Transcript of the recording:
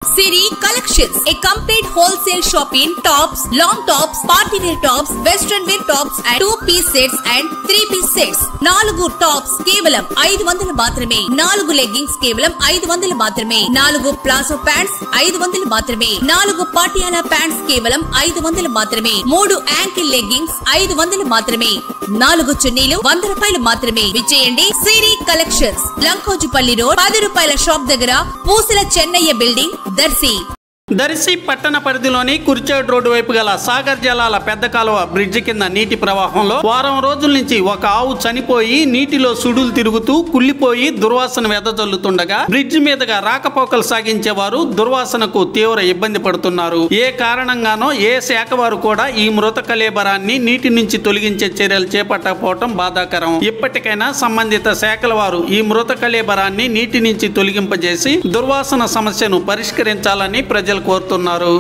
Siri Collections, a complete wholesale shop in tops, long tops, party wear tops, western wear tops and 2-piece sets and 3-piece sets. 4 tops కేవలం 500 మాత్రమే. 4 leggings కేవలం 500 మాత్రమే. 4 palazzo pants 500 మాత్రమే. 4 Patiala pants కేవలం 500 మాత్రమే. 3 ankle leggings 500 మాత్రమే. 4 చున్నీలు 100 రూపాయలు మాత్రమే. విచేయండి సిరి కలెక్షన్స్, లంకోజుపల్లి రోడ్, 10 రూపాయల షాప్ దగ్గర, పూసల చెన్నయ్య బిల్డింగ్, దర్శి. దర్శి పట్టణ పరిధిలోని కుర్చేడ్ రోడ్డు వైపు గల సాగర్ జలాల పెద్ద కాలువ బ్రిడ్జి కింద నీటి ప్రవాహంలో వారం రోజుల నుంచి ఒక ఆవు చనిపోయి నీటిలో సుడులు తిరుగుతూ కుళ్లిపోయి దుర్వాసన వెదజల్లుతుండగా బ్రిడ్జి మీదుగా రాకపోకలు సాగించేవారు దుర్వాసనకు తీవ్ర ఇబ్బంది పడుతున్నారు. ఏ కారణంగానో ఏ శాఖ వారు కూడా ఈ మృత కళేబరాన్ని నీటి నుంచి తొలగించే చర్యలు చేపట్టకపోవటం బాధాకరం. ఇప్పటికైనా సంబంధిత శాఖల వారు ఈ మృత కళేబరాన్ని నీటి నుంచి తొలగింపజేసి దుర్వాసన సమస్యను పరిష్కరించాలని ప్రజలు కోరుతున్నారు.